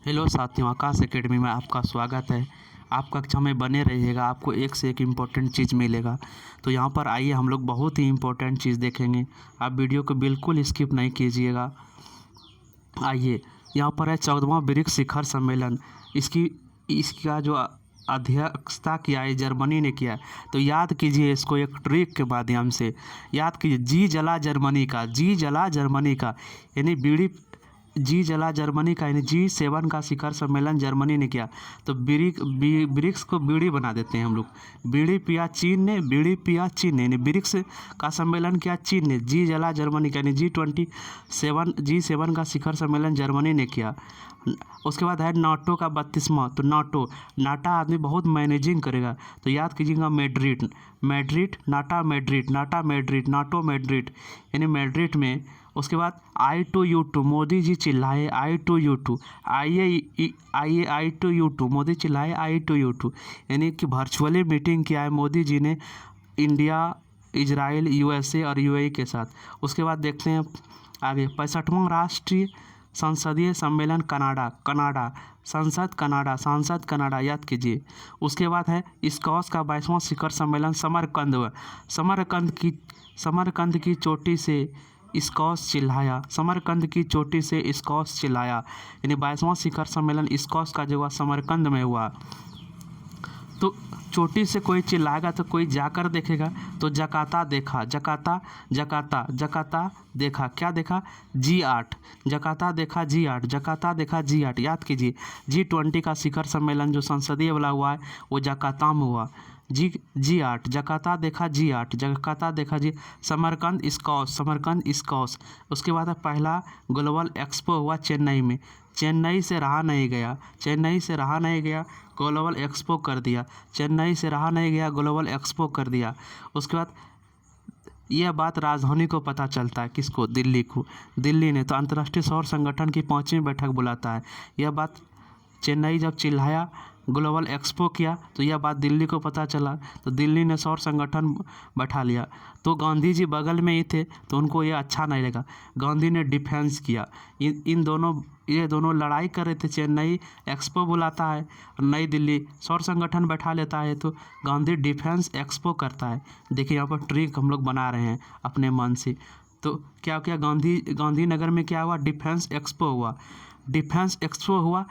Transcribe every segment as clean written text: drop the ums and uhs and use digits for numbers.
Hello साथियों, आकाश academy में आपका स्वागत है। आप कक्षा में बने रहिएगा, आपको एक से एक इम्पोर्टेंट चीज़ मिलेगा। तो यहाँ पर आइए हम लोग बहुत ही इम्पोर्टेंट चीज़ देखेंगे। आप वीडियो को बिल्कुल स्किप नहीं कीजिएगा। आइए, यहाँ पर है 14वां ब्रिक्स शिखर सम्मेलन। इसका जो अध्यक्षता किया है जर्मनी ने किया है। तो याद कीजिए इसको एक ट्रिक के माध्यम से। याद कीजिए, जी जला जर्मनी का यानी बीड़ी, जी जला जर्मनी का यानी G7 का शिखर सम्मेलन जर्मनी ने किया। तो ब्रिक्स को बीड़ी बना देते हैं हम लोग। बीड़ी पिया चीन ने यानी ब्रिक्स का सम्मेलन किया चीन ने। जी जला जर्मनी का यानी G7 का शिखर सम्मेलन जर्मनी ने किया। उसके बाद है नाटो का 32वां। तो नाटा आदमी बहुत मैनेजिंग करेगा, तो याद कीजिएगा नाटो मैड्रिड यानी मैड्रिड में। उसके बाद I2U2 मोदी जी चिल्लाए I2U2 I2U2 मोदी चिल्लाए I2U2 यानी कि वर्चुअली मीटिंग किया है मोदी जी ने इंडिया, इजराइल, USA और UAE के साथ। उसके बाद देखते हैं आगे 65वां राष्ट्रीय संसदीय सम्मेलन सांसद कनाडा याद कीजिए। उसके बाद है स्कॉश का 22वां शिखर सम्मेलन समरकंद की चोटी से स्कॉश चिल्लाया यानी 22वां शिखर सम्मेलन स्कॉश का जो हुआ समरकंद में हुआ। तो चोटी से कोई चिल्लाएगा तो कोई जाकर देखेगा। तो जकाता देखा क्या देखा G8 जकाता देखा G8 याद कीजिए। G20 का शिखर सम्मेलन जो संसदीय वाला हुआ है वो जकाता में हुआ। G8 जकाता देखा जी समरकंद स्कॉश। उसके बाद पहला ग्लोबल एक्सपो हुआ चेन्नई में। चेन्नई से रहा नहीं गया ग्लोबल एक्सपो कर दिया। उसके बाद यह बात राजधानी को पता चलता है, किसको? दिल्ली ने। तो अंतर्राष्ट्रीय सौर संगठन की 5वीं बैठक बुलाता है। यह बात चेन्नई जब चिल्लाया ग्लोबल एक्सपो किया तो यह बात दिल्ली को पता चला, तो दिल्ली ने सौर संगठन बैठा लिया। तो गांधी जी बगल में ही थे तो उनको ये अच्छा नहीं लगा। गांधी ने डिफेंस किया। ये दोनों लड़ाई कर रहे थे। चेन्नई एक्सपो बुलाता है और नई दिल्ली सौर संगठन बैठा लेता है, तो गांधी डिफेंस एक्सपो करता है। देखिए यहाँ पर ट्रिक हम लोग बना रहे हैं अपने मन से। तो क्या गांधीनगर में क्या हुआ? डिफेंस एक्सपो हुआ।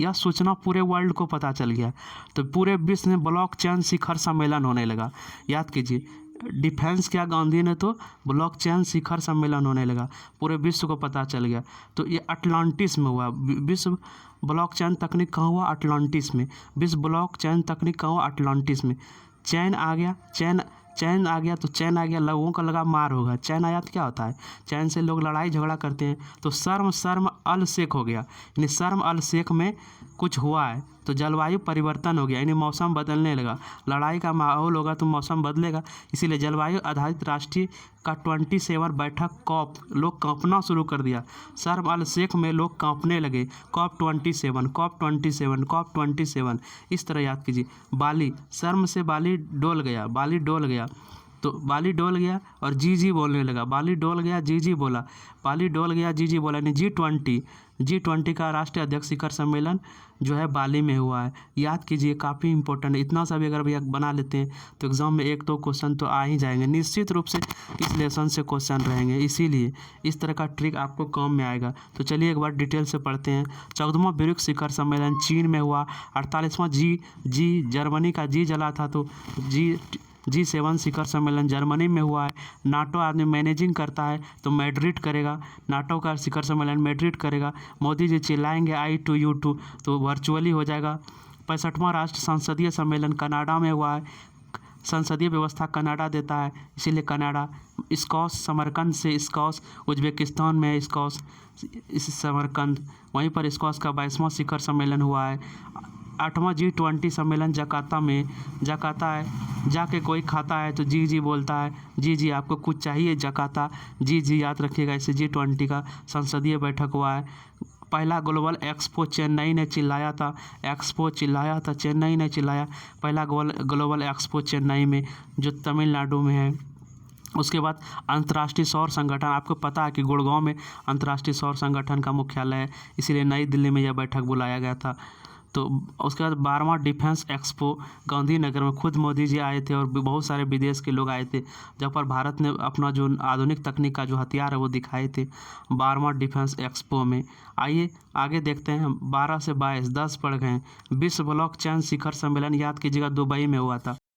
यह सूचना पूरे वर्ल्ड को पता चल गया, तो पूरे विश्व में ब्लॉकचेन शिखर सम्मेलन होने लगा। याद कीजिए, डिफेंस किया गांधी ने तो ब्लॉकचेन शिखर सम्मेलन होने लगा, पूरे विश्व को पता चल गया। तो ये अटलांटिस में हुआ। विश्व ब्लॉकचेन तकनीक कहाँ हुआ? अटलांटिस में। विश्व ब्लॉकचेन तकनीक कहाँ हुआ? अटलांटिस में। चैन आ गया लोगों का लगा मार होगा। चैन आया तो क्या होता है? चैन से लोग लड़ाई झगड़ा करते हैं। तो शर्म अल शेख हो गया, यानी शर्म अल शेख में कुछ हुआ है तो जलवायु परिवर्तन हो गया, यानी मौसम बदलने लगा। लड़ाई का माहौल होगा तो मौसम बदलेगा, इसीलिए जलवायु आधारित राष्ट्रीय का 27 बैठक कॉप लोग कांपना शुरू कर दिया। शर्म अल शेख में लोग कांपने लगे। कॉप 27 इस तरह याद कीजिए। बाली, शर्म से बाली डोल गया तो बाली डोल गया और जी बोलने लगा। बाली डोल गया जी बोला यानी G20 का राष्ट्रीय अध्यक्ष शिखर सम्मेलन जो है बाली में हुआ है। याद कीजिए, काफ़ी इंपॉर्टेंट है। इतना सा भी अगर भैया बना लेते हैं तो एग्ज़ाम में 1-2 क्वेश्चन तो आ ही जाएंगे निश्चित रूप से। इस लेसन से क्वेश्चन रहेंगे, इसीलिए इस तरह का ट्रिक आपको काम में आएगा। तो चलिए एक बार डिटेल से पढ़ते हैं। 14वां ब्रिक्स शिखर सम्मेलन चीन में हुआ। 48वां जर्मनी का जी जला था तो G7 शिखर सम्मेलन जर्मनी में हुआ है। नाटो आदमी मैनेजिंग करता है तो मैड्रिड करेगा। नाटो का शिखर सम्मेलन मैड्रिड करेगा। मोदी जी चिल्लाएंगे I2U2 तो वर्चुअली हो जाएगा। 65वां राष्ट्र संसदीय सम्मेलन कनाडा में हुआ है। संसदीय व्यवस्था कनाडा देता है, इसीलिए कनाडा। स्कॉश समरकंद से स्कॉश उज्बेकिस्तान में है। स्कॉश इस समरकंद वहीं पर स्कॉश का 22वां शिखर सम्मेलन हुआ है। 8वां G20 सम्मेलन जकाता है। जाके कोई खाता है तो जी बोलता है। जी आपको कुछ चाहिए जकाता जी याद रखिएगा। इसे G20 का संसदीय बैठक हुआ है। पहला ग्लोबल एक्सपो चेन्नई ने चिल्लाया था। चेन्नई ने चिल्लाया। पहला ग्लोबल एक्सपो चेन्नई में जो तमिलनाडु में है। उसके बाद अंतर्राष्ट्रीय सौर संगठन, आपको पता है कि गुड़गांव में अंतर्राष्ट्रीय सौर संगठन का मुख्यालय है, इसीलिए नई दिल्ली में यह बैठक बुलाया गया था। तो उसके बाद 12वां डिफेंस एक्सपो गांधीनगर में खुद मोदी जी आए थे और बहुत सारे विदेश के लोग आए थे, जहाँ पर भारत ने अपना जो आधुनिक तकनीक का जो हथियार है वो दिखाए थे 12वां डिफेंस एक्सपो में। आइए आगे देखते हैं। 12 से 22 10 पढ़ गए। विश्व ब्लॉकचेन शिखर सम्मेलन याद कीजिएगा दुबई में हुआ था।